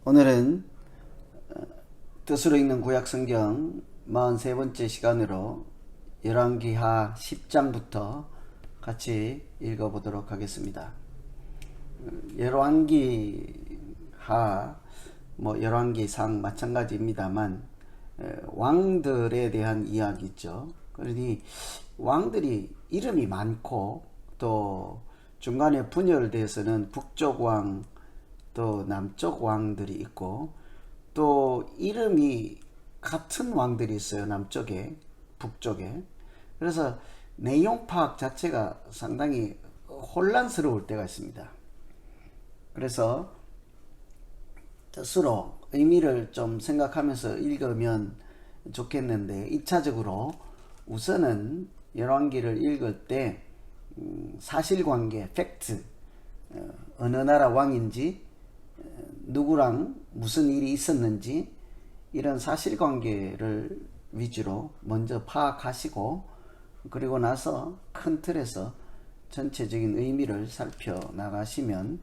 오늘은 뜻으로 읽는 구약성경 43번째 시간으로 열왕기하 10장부터 같이 읽어보도록 하겠습니다. 열왕기하 열왕기상 마찬가지입니다만 왕들에 대한 이야기죠. 그러니 왕들이 이름이 많고 또 중간에 분열돼서는 북쪽 왕 또 남쪽 왕들이 있고 또 이름이 같은 왕들이 있어요. 남쪽에 북쪽에. 그래서 내용 파악 자체가 상당히 혼란스러울 때가 있습니다. 그래서 뜻으로 의미를 좀 생각하면서 읽으면 좋겠는데 2차적으로 우선은 열왕기를 읽을 때 사실관계, 팩트, 어느 나라 왕인지 누구랑 무슨 일이 있었는지 이런 사실관계를 위주로 먼저 파악하시고 그리고 나서 큰 틀에서 전체적인 의미를 살펴나가시면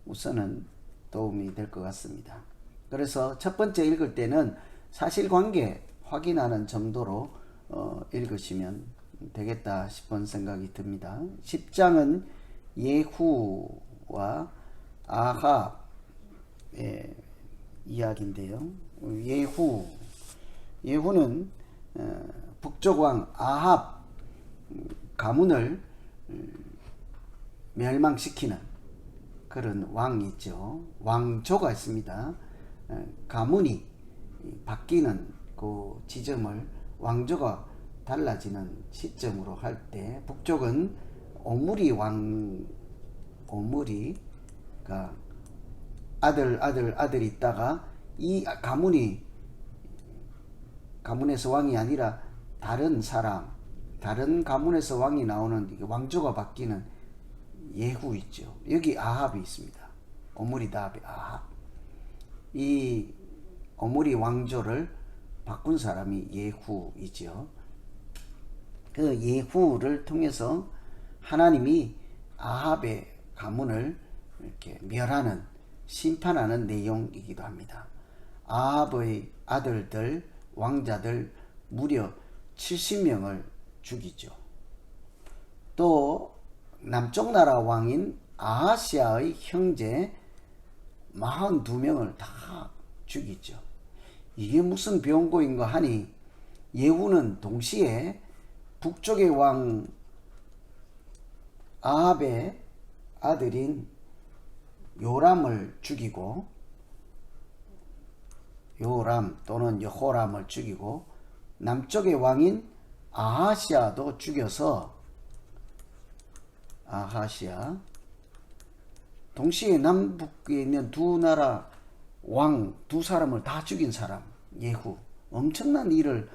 우선은 도움이 될 것 같습니다. 그래서 첫 번째 읽을 때는 사실관계 확인하는 정도로 읽으시면 되겠다 싶은 생각이 듭니다. 10장은 예후와 아합의 이야기인데요. 예후는 북쪽 왕 아합 가문을 멸망시키는 그런 왕이죠. 왕조가 있습니다. 가문이 바뀌는 그 지점을 왕조가 달라지는 시점으로 할 때 북쪽은 오므리가 아들이 있다가 이 가문에서 왕이 아니라 다른 가문에서 왕이 나오는 왕조가 바뀌는 예후 있죠. 여기 아합이 있습니다. 오므리 다합의 아합. 이 오므리 왕조를 바꾼 사람이 예후이죠. 그 예후를 통해서 하나님이 아합의 가문을 이렇게 멸하는 심판하는 내용이기도 합니다. 아합의 아들들 왕자들 무려 70명을 죽이죠. 또 남쪽 나라 왕인 아하시아의 형제 42명을 다 죽이죠. 이게 무슨 병고인가 하니 예후는 동시에 북쪽의 왕 아합의 아들인 요람을 죽이고 요람 또는 여호람을 죽이고 남쪽의 왕인 아하시아도 죽여서 동시에 남북에 있는 두 나라 왕 두 사람을 다 죽인 사람 예후. 엄청난 일을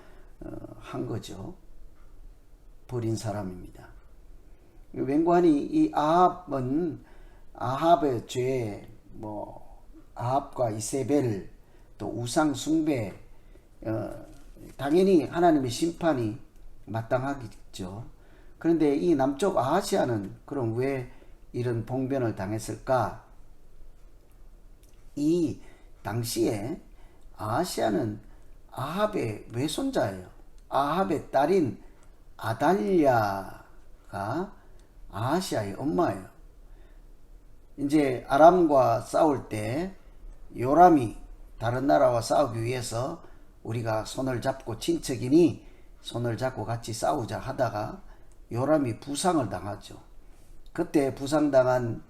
한 거죠. 벌인 사람입니다. 웬관히 이 아합은 아합의 죄, 아합과 이세벨, 또 우상 숭배, 당연히 하나님의 심판이 마땅하겠죠. 그런데 이 남쪽 아하시아는 그럼 왜 이런 봉변을 당했을까? 이 당시에 아하시아는 아합의 외손자예요. 아합의 딸인 아달랴가 아하시아의 엄마예요. 이제 아람과 싸울 때 요람이 다른 나라와 싸우기 위해서 우리가 손을 잡고 친척이니 손을 잡고 같이 싸우자 하다가 요람이 부상을 당하죠. 그때 부상당한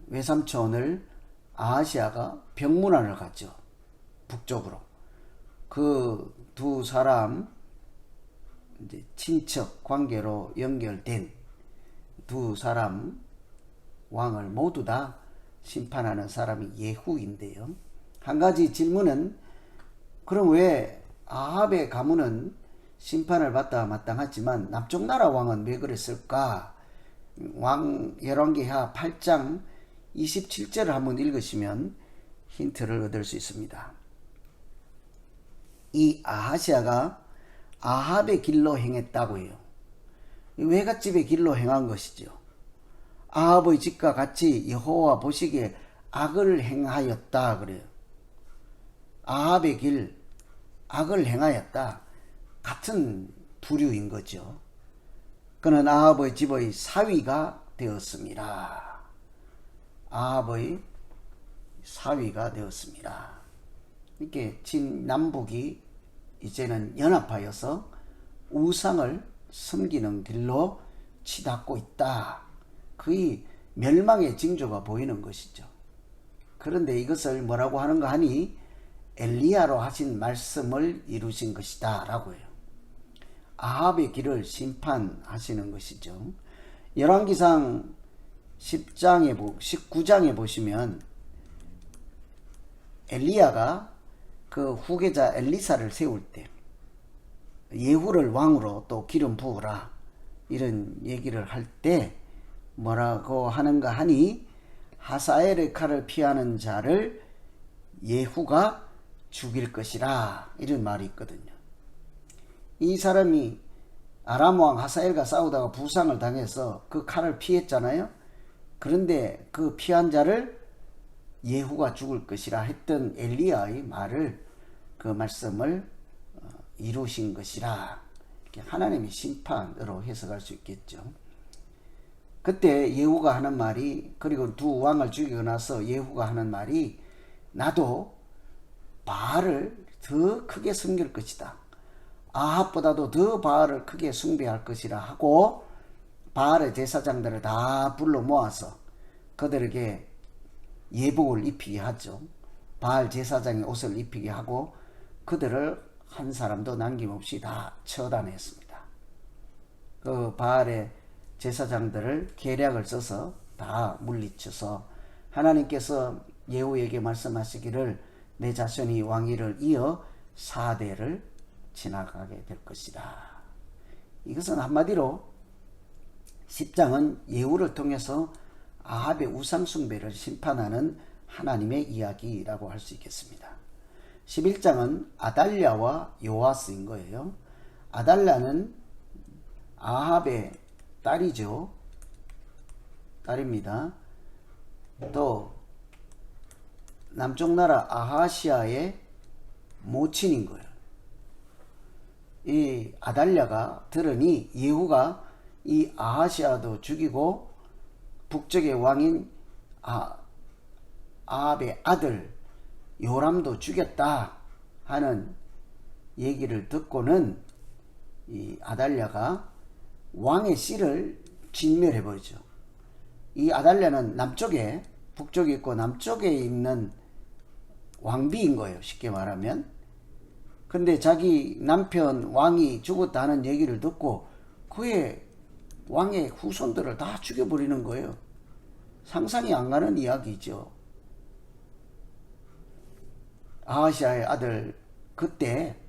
외삼촌을 아하시아가 병문안을 갔죠. 북쪽으로. 그 두 사람 이제 친척 관계로 연결된 두 사람 왕을 모두 다 심판하는 사람이 예후인데요. 한 가지 질문은 그럼 왜 아합의 가문은 심판을 받다 마땅하지만 남쪽 나라 왕은 왜 그랬을까? 열왕기하 8장 27절을 한번 읽으시면 힌트를 얻을 수 있습니다. 이 아하시아가 아합의 길로 행했다고 해요. 외갓집의 길로 행한 것이죠. 아합의 집과 같이 여호와 보시기에 악을 행하였다 그래요. 아합의 길, 악을 행하였다. 같은 부류인 거죠. 그는 아합의 집의 사위가 되었습니다. 아합의 사위가 되었습니다. 이렇게 진남북이 이제는 연합하여서 우상을 섬기는 길로 치닫고 있다. 거의 멸망의 징조가 보이는 것이죠. 그런데 이것을 뭐라고 하는가 하니 엘리야로 하신 말씀을 이루신 것이다 라고 해요. 아합의 길을 심판하시는 것이죠. 열왕기상 19장에 보시면 엘리야가 그 후계자 엘리사를 세울 때 예후를 왕으로 또 기름 부으라 이런 얘기를 할 때 뭐라고 하는가 하니 하사엘의 칼을 피하는 자를 예후가 죽일 것이라 이런 말이 있거든요. 이 사람이 아람 왕 하사엘과 싸우다가 부상을 당해서 그 칼을 피했잖아요. 그런데 그 피한 자를 예후가 죽을 것이라 했던 엘리야의 말을 그 말씀을 이루신 것이라 하나님의 심판으로 해석할 수 있겠죠. 그때 예후가 하는 말이, 그리고 두 왕을 죽이고 나서 예후가 하는 말이 나도 바알을 더 크게 섬길 것이다. 아합보다도 더 바알을 크게 숭배할 것이라 하고 바알의 제사장들을 다 불러 모아서 그들에게 예복을 입히게 하죠. 바알 제사장의 옷을 입히게 하고 그들을 한 사람도 남김없이 다 처단했습니다. 그 바알의 제사장들을 계략을 써서 다 물리쳐서 하나님께서 예후에게 말씀하시기를 내 자손이 왕위를 이어 4대를 지나가게 될 것이다. 이것은 한마디로 10장은 예후를 통해서 아합의 우상숭배를 심판하는 하나님의 이야기라고 할 수 있겠습니다. 11장은 아달랴와 요아스인 거예요. 아달랴는 아합의 딸이죠. 딸입니다. 또 남쪽 나라 아하시아의 모친인 거예요. 이 아달랴가 들으니 예후가 이 아하시아도 죽이고 북쪽의 왕인 아합의 아들 요람도 죽였다 하는 얘기를 듣고는 이 아달랴가 왕의 씨를 진멸해버리죠. 이 아달랴는 남쪽에, 북쪽에 있고 남쪽에 있는 왕비인 거예요. 쉽게 말하면. 근데 자기 남편 왕이 죽었다는 얘기를 듣고 그의 왕의 후손들을 다 죽여버리는 거예요. 상상이 안 가는 이야기죠. 아하시아의 아들, 그때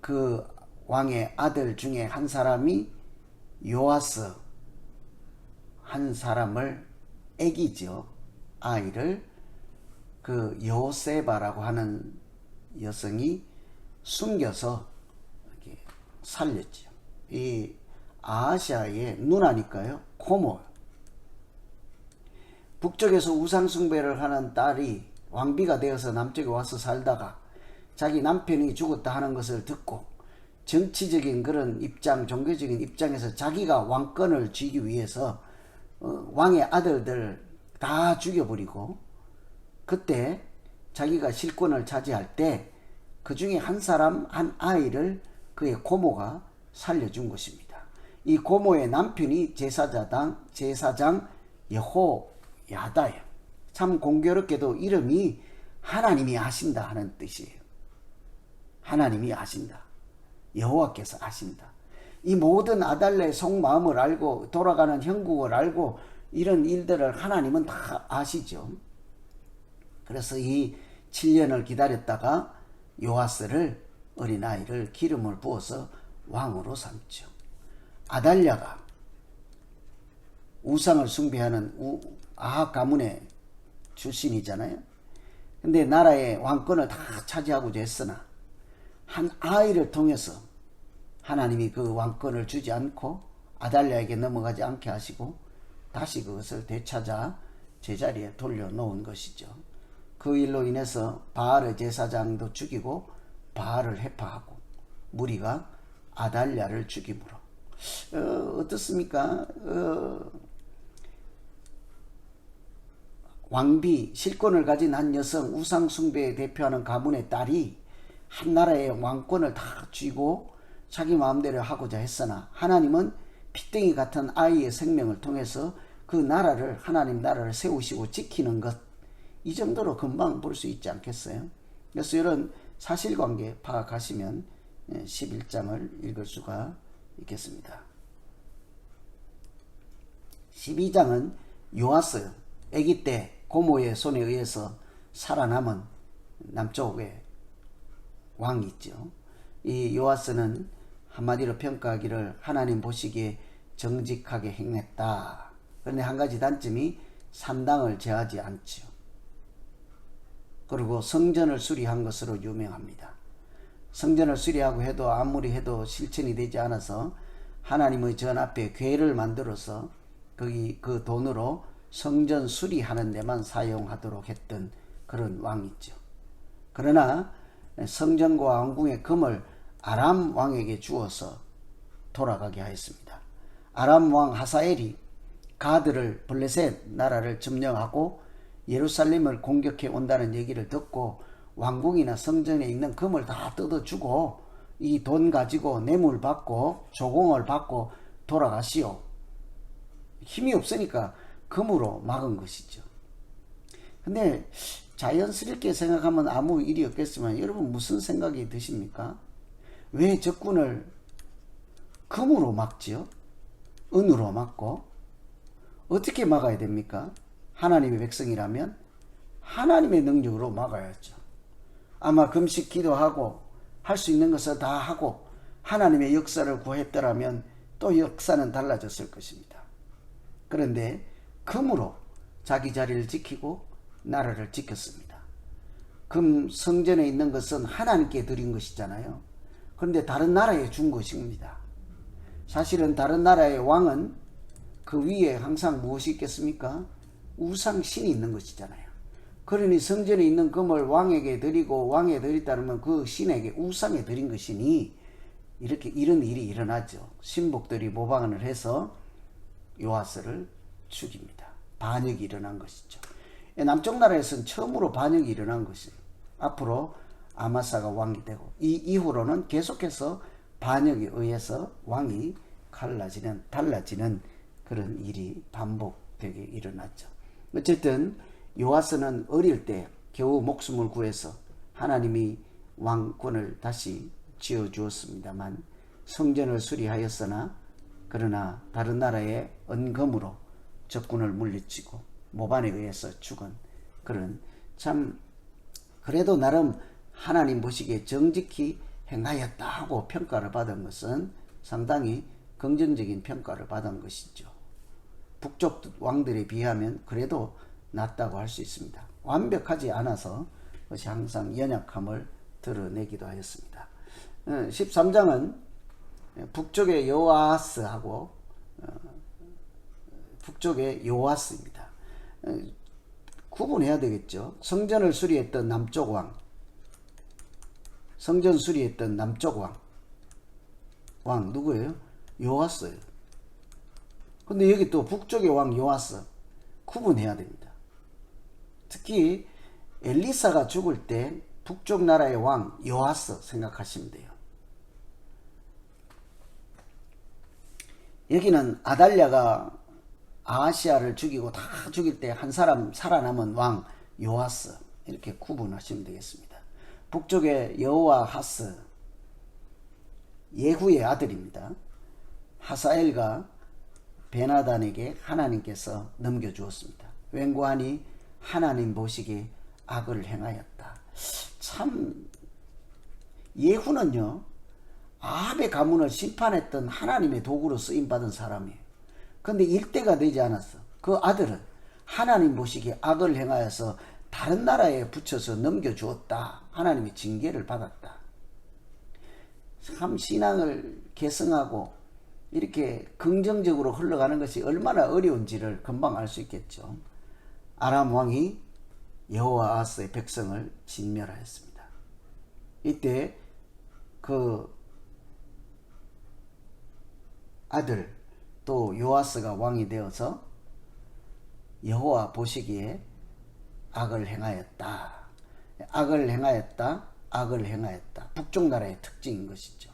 그 왕의 아들 중에 한 사람이 요아스, 한 사람을, 애기죠. 아이를 그 요세바라고 하는 여성이 숨겨서 이렇게 살렸죠. 이 아하시아의 누나니까요. 고모. 북쪽에서 우상숭배를 하는 딸이 왕비가 되어서 남쪽에 와서 살다가 자기 남편이 죽었다 하는 것을 듣고 정치적인 그런 입장, 종교적인 입장에서 자기가 왕권을 쥐기 위해서 왕의 아들들 다 죽여버리고 그때 자기가 실권을 차지할 때 그 중에 한 사람, 한 아이를 그의 고모가 살려준 것입니다. 이 고모의 남편이 제사장 여호야다예요. 참 공교롭게도 이름이 하나님이 아신다 하는 뜻이에요. 하나님이 아신다. 여호와께서 아신다. 이 모든 아달랴의 속마음을 알고 돌아가는 형국을 알고 이런 일들을 하나님은 다 아시죠. 그래서 이 7년을 기다렸다가 요아스를, 어린아이를 기름을 부어서 왕으로 삼죠. 아달랴가 우상을 숭배하는 아합 가문의 출신이잖아요. 근데 나라의 왕권을 다 차지하고자 했으나 한 아이를 통해서 하나님이 그 왕권을 주지 않고 아달랴에게 넘어가지 않게 하시고 다시 그것을 되찾아 제자리에 돌려놓은 것이죠. 그 일로 인해서 바알의 제사장도 죽이고 바알을 해파하고 무리가 아달랴를 죽임으로 어떻습니까? 왕비, 실권을 가진 한 여성, 우상 숭배에 대표하는 가문의 딸이 한 나라의 왕권을 다 쥐고 자기 마음대로 하고자 했으나 하나님은 피덩이 같은 아이의 생명을 통해서 그 나라를, 하나님 나라를 세우시고 지키는 것, 이 정도로 금방 볼 수 있지 않겠어요? 그래서 이런 사실관계 파악하시면 11장을 읽을 수가 있겠습니다. 12장은 요아스, 아기 때 고모의 손에 의해서 살아남은 남쪽의 왕이 있죠. 이 요아스는 한마디로 평가하기를 하나님 보시기에 정직하게 행했다. 그런데 한 가지 단점이 산당을 제하지 않죠. 그리고 성전을 수리한 것으로 유명합니다. 성전을 수리하고 해도 아무리 해도 실천이 되지 않아서 하나님의 전 앞에 궤를 만들어서 그 돈으로 성전 수리하는 데만 사용하도록 했던 그런 왕이죠. 그러나 성전과 왕궁의 금을 아람 왕에게 주어서 돌아가게 하였습니다. 아람 왕 하사엘이 가드를 블레셋 나라를 점령하고 예루살렘을 공격해 온다는 얘기를 듣고 왕궁이나 성전에 있는 금을 다 뜯어주고 이 돈 가지고 뇌물 받고 조공을 받고 돌아가시오. 힘이 없으니까 금으로 막은 것이죠. 근데 자연스럽게 생각하면 아무 일이 없겠지만 여러분 무슨 생각이 드십니까? 왜 적군을 금으로 막지요? 은으로 막고 어떻게 막아야 됩니까? 하나님의 백성이라면 하나님의 능력으로 막아야죠. 아마 금식 기도하고 할 수 있는 것을 다 하고 하나님의 역사를 구했더라면 또 역사는 달라졌을 것입니다. 그런데 금으로 자기 자리를 지키고 나라를 지켰습니다. 금 성전에 있는 것은 하나님께 드린 것이잖아요. 그런데 다른 나라에 준 것입니다. 사실은 다른 나라의 왕은 그 위에 항상 무엇이 있겠습니까? 우상신이 있는 것이잖아요. 그러니 성전에 있는 금을 왕에게 드리고 왕에 드렸다면 그 신에게 우상에 드린 것이니 이렇게 이런 일이 일어나죠. 신복들이 모방을 해서 요아스를 죽입니다. 반역이 일어난 것이죠. 남쪽 나라에서는 처음으로 반역이 일어난 것이에요. 앞으로 아마사가 왕이 되고 이 이후로는 계속해서 반역에 의해서 왕이 달라지는 그런 일이 반복되게 일어났죠. 어쨌든 요아스는 어릴 때 겨우 목숨을 구해서 하나님이 왕권을 다시 지어주었습니다만 성전을 수리하였으나 그러나 다른 나라의 은금으로 적군을 물리치고 모반에 의해서 죽은 그런 참 그래도 나름 하나님 보시기에 정직히 행하였다 하고 평가를 받은 것은 상당히 긍정적인 평가를 받은 것이죠. 북쪽 왕들에 비하면 그래도 낫다고 할 수 있습니다. 완벽하지 않아서 그것이 항상 연약함을 드러내기도 하였습니다. 13장은 북쪽의 요아스하고 북쪽의 요아스입니다. 구분해야 되겠죠. 성전을 수리했던 남쪽 왕, 성전 수리했던 남쪽 왕 누구예요? 요아스예요. 근데 여기 또 북쪽의 왕 요아스 구분해야 됩니다. 특히 엘리사가 죽을 때 북쪽 나라의 왕 요아스 생각하시면 돼요. 여기는 아달랴가 아하시아를 죽이고 다 죽일 때 한 사람 살아남은 왕 요아스 이렇게 구분하시면 되겠습니다. 북쪽의 여호아하스 예후의 아들입니다. 하사엘과 베나단에게 하나님께서 넘겨주었습니다. 웬고하니 하나님 보시기에 악을 행하였다. 참 예후는요 아합의 가문을 심판했던 하나님의 도구로 쓰임받은 사람이에요. 그런데 일대가 되지 않았어. 그 아들은 하나님 보시기에 악을 행하여서 다른 나라에 붙여서 넘겨주었다. 하나님의 징계를 받았다. 참 신앙을 계승하고 이렇게 긍정적으로 흘러가는 것이 얼마나 어려운지를 금방 알 수 있겠죠. 아람 왕이 여호아하스의 백성을 진멸하였습니다. 이때 그 아들 또 요아스가 왕이 되어서 여호와 보시기에 악을 행하였다. 악을 행하였다. 악을 행하였다. 북쪽 나라의 특징인 것이죠.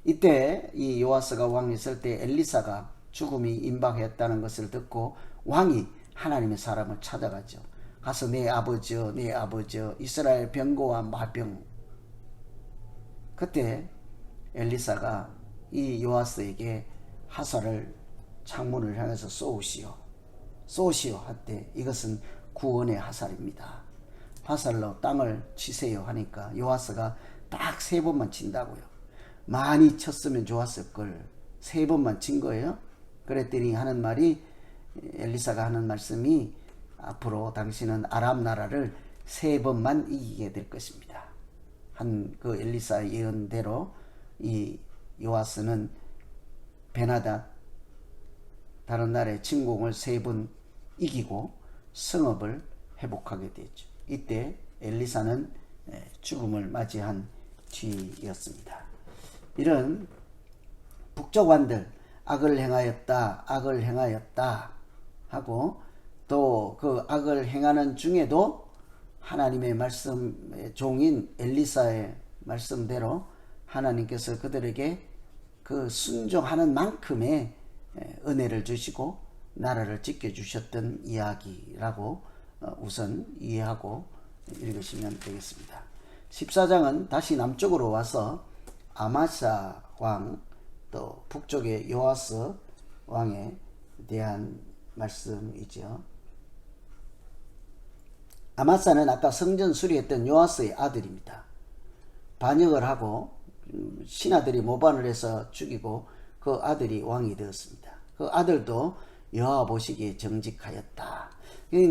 이때 이 요아스가 왕이 있을 때 엘리사가 죽음이 임박했다는 것을 듣고 왕이 하나님의 사람을 찾아가죠. 가서 내 아버지여 내 아버지여 이스라엘 병거와 마병. 그때 엘리사가 이 요아스에게 화살을 창문을 향해서 쏘시오 할때 이것은 구원의 화살입니다. 화살로 땅을 치세요 하니까 요아스가 딱 3번만 친다고요. 많이 쳤으면 좋았을 걸 3번만 친 거예요. 그랬더니 하는 말이 엘리사가 하는 말씀이 앞으로 당신은 아람 나라를 3번만 이기게 될 것입니다. 한 그 엘리사의 예언대로 이 요아스는 베나닷 다른 나라의 침공을 3번 이기고 성읍을 회복하게 되죠. 이때 엘리사는 죽음을 맞이한 뒤였습니다. 이런 북쪽 왕들 악을 행하였다 하고 또 그 악을 행하는 중에도 하나님의 말씀 종인 엘리사의 말씀대로 하나님께서 그들에게 그 순종하는 만큼의 은혜를 주시고 나라를 지켜주셨던 이야기라고 우선 이해하고 읽으시면 되겠습니다. 14장은 다시 남쪽으로 와서 아마사 왕 또 북쪽의 요아스 왕에 대한 말씀이죠. 아마사는 아까 성전 수리했던 요아스의 아들입니다. 반역을 하고 신하들이 모반을 해서 죽이고 그 아들이 왕이 되었습니다. 그 아들도 여호와 보시기에 정직하였다.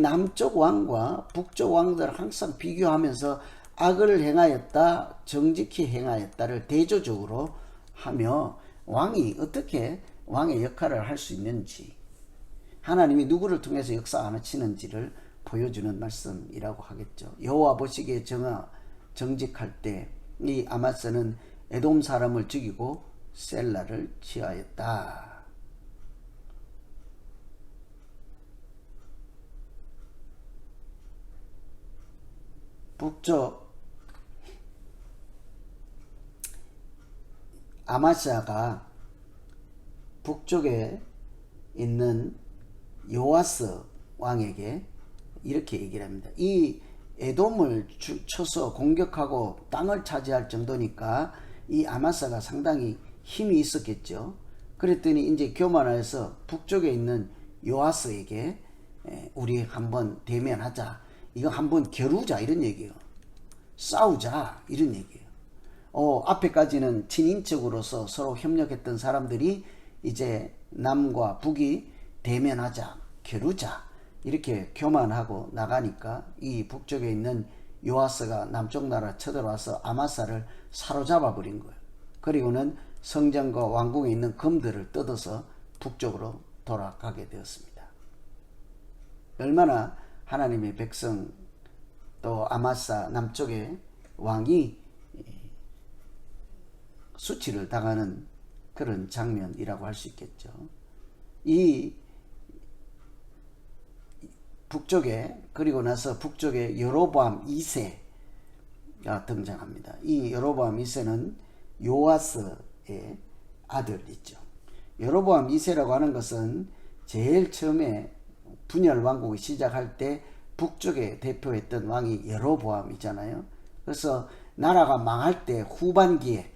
남쪽 왕과 북쪽 왕들을 항상 비교하면서 악을 행하였다, 정직히 행하였다를 대조적으로 하며 왕이 어떻게 왕의 역할을 할 수 있는지, 하나님이 누구를 통해서 역사하시는지를 보여주는 말씀이라고 하겠죠. 여호와 보시기에 정직할 때 이 아마스는 에돔 사람을 죽이고 셀라를 취하였다. 북쪽 아마스가 북쪽에 있는 요아스 왕에게 이렇게 얘기를 합니다. 이 에돔을 쳐서 공격하고 땅을 차지할 정도니까 이 아마사가 상당히 힘이 있었겠죠. 그랬더니 이제 교만해서 북쪽에 있는 요아스에게 우리 한번 대면하자, 이거 한번 겨루자 이런 얘기예요. 싸우자 이런 얘기예요. 앞에까지는 친인척으로서 서로 협력했던 사람들이 이제 남과 북이 대면하자, 겨루자 이렇게 교만하고 나가니까 이 북쪽에 있는 요아스가 남쪽 나라 쳐들어와서 아마사를 사로잡아 버린 거예요. 그리고는 성전과 왕궁에 있는 금들을 뜯어서 북쪽으로 돌아가게 되었습니다. 얼마나 하나님의 백성 또 아마사 남쪽의 왕이 수치를 당하는 그런 장면이라고 할 수 있겠죠. 이 북쪽에, 그리고 나서 북쪽에 여로보암 2세가 등장합니다. 이 여로보암 2세는 요아스의 아들이죠. 여로보암 2세라고 하는 것은 제일 처음에 분열 왕국이 시작할 때 북쪽에 대표했던 왕이 여로보암이잖아요. 그래서 나라가 망할 때 후반기에,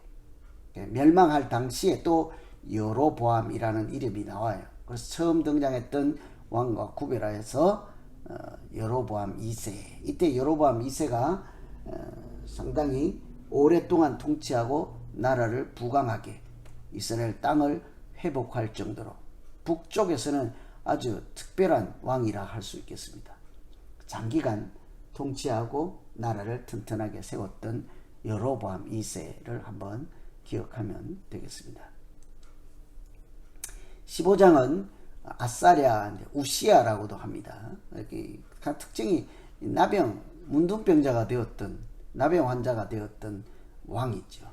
멸망할 당시에 또 여로보암이라는 이름이 나와요. 그래서 처음 등장했던 왕과 구별하여서 여로보암 2세, 이때 여로보암 2세가 상당히 오랫동안 통치하고 나라를 부강하게 이스라엘 땅을 회복할 정도로 북쪽에서는 아주 특별한 왕이라 할 수 있겠습니다. 장기간 통치하고 나라를 튼튼하게 세웠던 여로보암 2세를 한번 기억하면 되겠습니다. 15장은 아사랴, 우시야라고도 합니다. 이렇게 특징이 나병, 문둥병자가 되었던, 나병 환자가 되었던 왕이죠.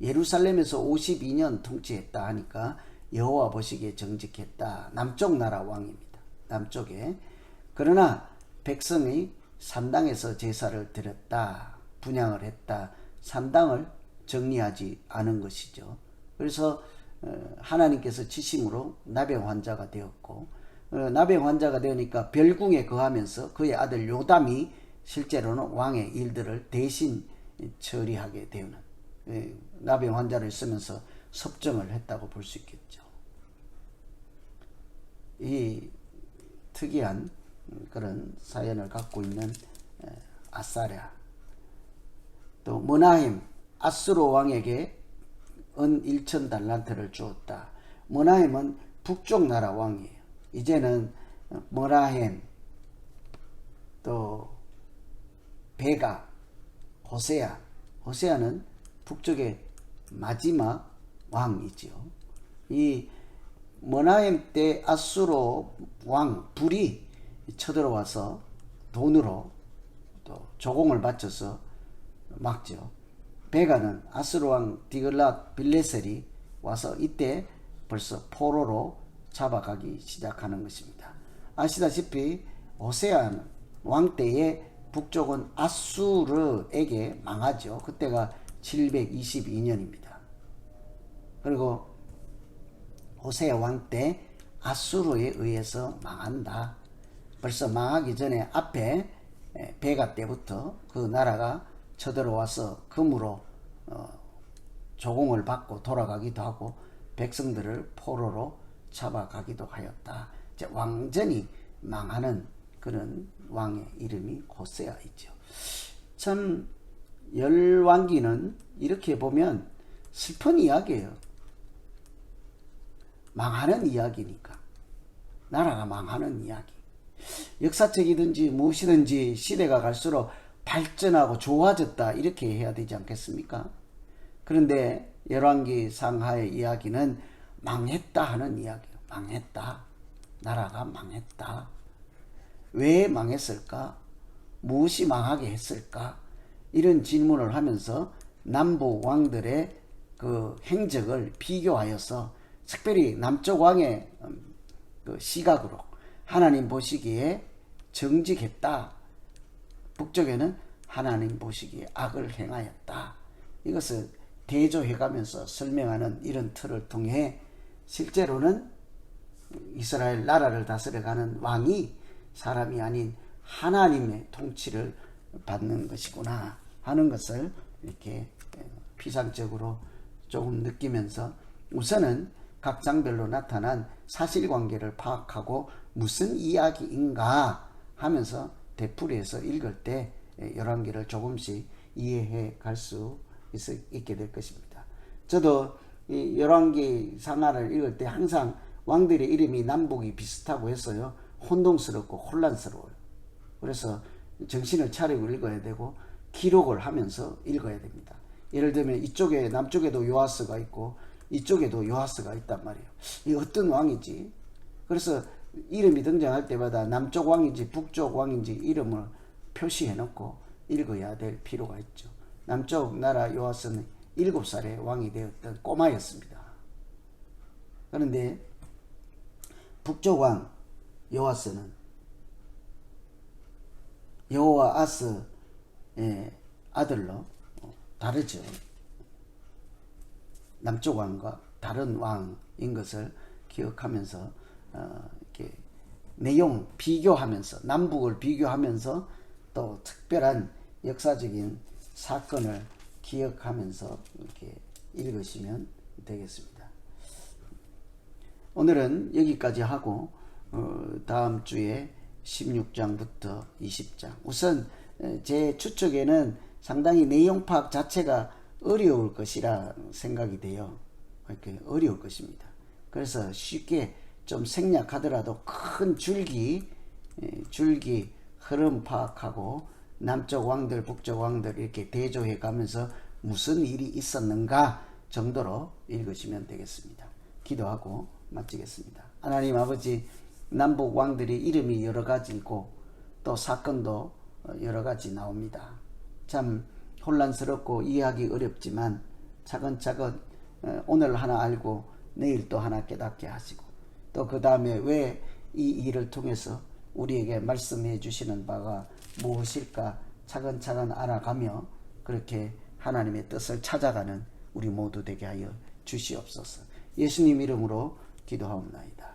예루살렘에서 52년 통치했다 하니까 여호와 보시기에 정직했다. 남쪽 나라 왕입니다. 남쪽에. 그러나 백성이 산당에서 제사를 드렸다. 분향을 했다. 산당을 정리하지 않은 것이죠. 그래서 하나님께서 치심으로 나병 환자가 되었고, 나병 환자가 되니까 별궁에 거하면서 그의 아들 요담이 실제로는 왕의 일들을 대신 처리하게 되는, 나병 환자를 쓰면서 섭정을 했다고 볼 수 있겠죠. 이 특이한 그런 사연을 갖고 있는 아사랴, 또 머나헴, 아수르 왕에게 은 1,000달란트를 주었다. 머나헴은 북쪽 나라 왕이에요. 이제는 머나헴, 또 베가, 호세아, 호세아는 북쪽의 마지막 왕이지요. 이 머나헴 때 아수르 왕 불이 쳐들어와서 돈으로 또 조공을 바쳐서 막죠. 베가는 아수르 왕 디글랏 빌레셀이 와서 이때 벌써 포로로 잡아가기 시작하는 것입니다. 아시다시피 호세아 왕 때에 북쪽은 아수르에게 망하죠. 그때가 722년입니다. 그리고 호세아 왕 때 아수르에 의해서 망한다. 벌써 망하기 전에 앞에 베가 때부터 그 나라가 쳐들어와서 금으로 조공을 받고 돌아가기도 하고 백성들을 포로로 잡아가기도 하였다. 이제 왕전이 망하는 그런 왕의 이름이 호세아이죠. 참 열왕기는 이렇게 보면 슬픈 이야기예요. 망하는 이야기니까. 나라가 망하는 이야기. 역사책이든지 무엇이든지 시대가 갈수록 발전하고 좋아졌다 이렇게 해야 되지 않겠습니까? 그런데 열왕기 상하의 이야기는 망했다 하는 이야기예요. 망했다. 나라가 망했다. 왜 망했을까? 무엇이 망하게 했을까? 이런 질문을 하면서 남북 왕들의 그 행적을 비교하여서 특별히 남쪽 왕의 그 시각으로 하나님 보시기에 정직했다. 북쪽에는 하나님 보시기에 악을 행하였다. 이것을 대조해가면서 설명하는 이런 틀을 통해 실제로는 이스라엘 나라를 다스려가는 왕이 사람이 아닌 하나님의 통치를 받는 것이구나 하는 것을 이렇게 피상적으로 조금 느끼면서 우선은 각 장별로 나타난 사실관계를 파악하고 무슨 이야기인가 하면서 되풀이해서 읽을 때 열왕기를 조금씩 이해해 갈 수 있게 될 것입니다. 저도 이 열왕기 상하를 읽을 때 항상 왕들의 이름이 남북이 비슷하고 해서요 혼동스럽고 혼란스러워요. 그래서 정신을 차리고 읽어야 되고 기록을 하면서 읽어야 됩니다. 예를 들면 이쪽에 남쪽에도 요아스가 있고 이쪽에도 요아스가 있단 말이에요. 이 어떤 왕이지? 그래서 이름이 등장할 때마다 남쪽 왕인지 북쪽 왕인지 이름을 표시해 놓고 읽어야 될 필요가 있죠. 남쪽 나라 요아스는 7살에 왕이 되었던 꼬마였습니다. 그런데 북쪽 왕 요아스는 여호아스의 아들로 다르죠. 남쪽 왕과 다른 왕인 것을 기억하면서 이렇게 내용 비교하면서 남북을 비교하면서 또 특별한 역사적인 사건을 기억하면서 이렇게 읽으시면 되겠습니다. 오늘은 여기까지 하고 다음 주에 16장부터 20장. 우선 제 추측에는 상당히 내용 파악 자체가 어려울 것이라 생각이 돼요. 이렇게 어려울 것입니다. 그래서 쉽게 좀 생략하더라도 큰 줄기 흐름 파악하고 남쪽 왕들 북쪽 왕들 이렇게 대조해 가면서 무슨 일이 있었는가 정도로 읽으시면 되겠습니다. 기도하고 마치겠습니다. 하나님 아버지, 남북 왕들이 이름이 여러 가지고 또 사건도 여러 가지 나옵니다. 참 혼란스럽고 이해하기 어렵지만 차근차근 오늘 하나 알고 내일 또 하나 깨닫게 하시고, 또 그 다음에 왜 이 일을 통해서 우리에게 말씀해 주시는 바가 무엇일까 차근차근 알아가며 그렇게 하나님의 뜻을 찾아가는 우리 모두 되게 하여 주시옵소서. 예수님 이름으로 기도하옵나이다.